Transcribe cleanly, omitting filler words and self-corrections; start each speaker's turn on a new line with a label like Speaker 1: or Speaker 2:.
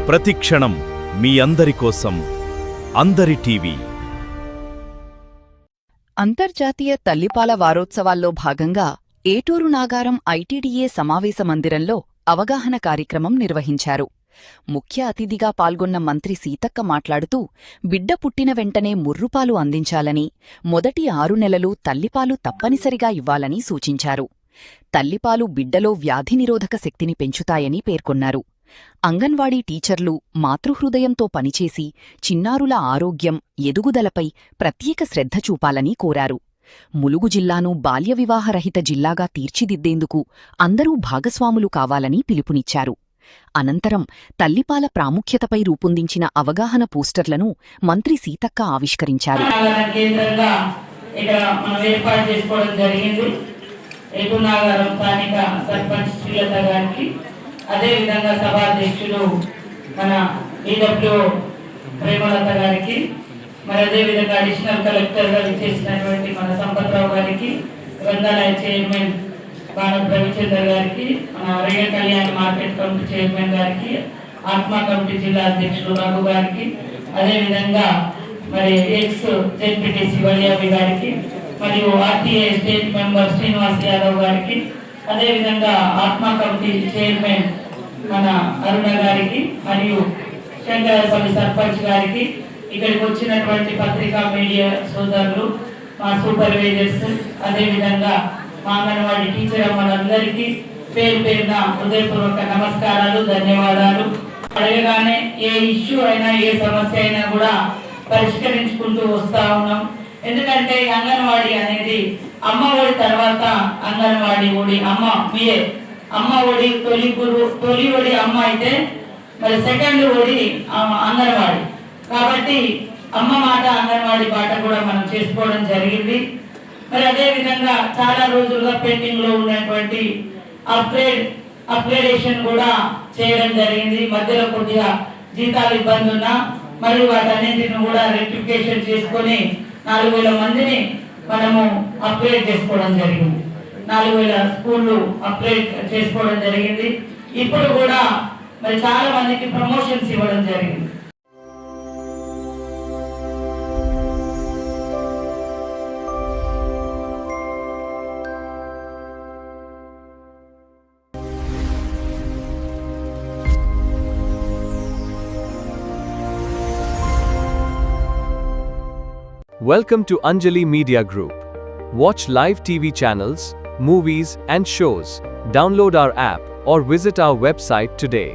Speaker 1: ప్రతిక్షణం మీ అందరి కోసం అందరి టీవీ.
Speaker 2: అంతర్జాతీయ తల్లిపాల వారోత్సవాల్లో భాగంగా ఏటూరు నాగారం ఐటీడీఏ సమావేశ మందిరంలో అవగాహన కార్యక్రమం నిర్వహించారు. ముఖ్య అతిథిగా పాల్గొన్న మంత్రి సీతక్క మాట్లాడుతూ, బిడ్డ పుట్టిన వెంటనే ముర్రుపాలు అందించాలని, మొదటి 6 నెలలు తల్లిపాలు తప్పనిసరిగా ఇవ్వాలని సూచించారు. తల్లిపాలు బిడ్డలో వ్యాధి నిరోధక శక్తిని పెంచుతాయని పేర్కొన్నారు. అంగన్వాడీ టీచర్లు మాతృహృదయంతో పనిచేసి చిన్నారుల ఆరోగ్యం, ఎదుగుదలపై ప్రత్యేక శ్రద్ధ చూపాలని కోరారు. ములుగు జిల్లాను బాల్యవివాహరహిత జిల్లాగా తీర్చిదిద్దేందుకు అందరూ భాగస్వాములు కావాలని పిలుపునిచ్చారు. అనంతరం తల్లిపాల ప్రాముఖ్యతపై రూపొందించిన అవగాహన పోస్టర్లను మంత్రి సీతక్క ఆవిష్కరించారు.
Speaker 3: అదేవిధంగా సభాధ్యక్షులు మన ఈడబ్ల్యూ ప్రేమలత గారికి, మరి అదేవిధంగా అడిషనల్ కలెక్టర్గా విచ్చేసినటువంటి మన సంపత్రావు గారికి, గ్రంథాలయ చైర్మన్ భారత్ రవిచంద్ర గారికి, మన రేయ కళ్యాణ్ మార్కెట్ కమిటీ చైర్మన్ గారికి, ఆత్మా కమిటీ జిల్లా అధ్యక్షులు రఘు గారికి, అదేవిధంగా మరి ఎక్స్ జెడ్పీటీసీ వలియాబి గారికి, మరియు RTA state member Srinivas Yadav గారికి, అదేవిధంగా ఆత్మా కమిటీ చైర్మన్ మన అరుణ గారికి, మరియు శంకరపల్లి సర్పంచ్ గారికి, ఇక్కడికి వచ్చినటువంటి పత్రికా మీడియా సోదరులు, మా సూపర్వైజర్స్, అదేవిధంగా మా అంగన్వాడీ టీచర్ అమ్మలందరికీ పేరు పేరున హృదయపూర్వక నమస్కారాలు, ధన్యవాదాలు. అడగగానే ఏ ఇష్యూ అయినా, ఏ సమస్య అయినా కూడా పరిష్కరించుకుంటూ వస్తా ఉన్నాం. ఎందుకంటే అంగన్వాడీ అనేది అమ్మ ఒడి తర్వాత అంగన్వాడీ ఒడి అమ్మ మీరే. అమ్మ ఒడి తొలి ఒడి అమ్మ అయితే, మరి సెకండ్ ఒడి అంగన్వాడీ. కాబట్టి అమ్మ మాట అంగన్వాడీ పాట కూడా మనం చేసుకోవడం జరిగింది. మరి అదే విధంగా చాలా రోజులుగా పెండింగ్ లో ఉన్నటువంటి అప్గ్రేడేషన్ కూడా చేయడం జరిగింది. మధ్యలో కొద్దిగా జీతాలు ఇబ్బంది ఉన్నా మరి వాటన్నింటిని కూడా రెక్టిఫికేషన్ చేసుకొని 4,000 మందిని మనము అప్గ్రేడ్ చేసుకోవడం జరిగింది. 4,000 స్కూళ్ళు అప్గ్రేడ్ చేసుకోవడం జరిగింది. ఇప్పుడు కూడా మరి చాలా మందికి ప్రమోషన్స్ ఇవ్వడం జరిగింది.
Speaker 4: Welcome to Anjali Media Group. Watch live TV channels, movies, and shows. Download our app or visit our website today.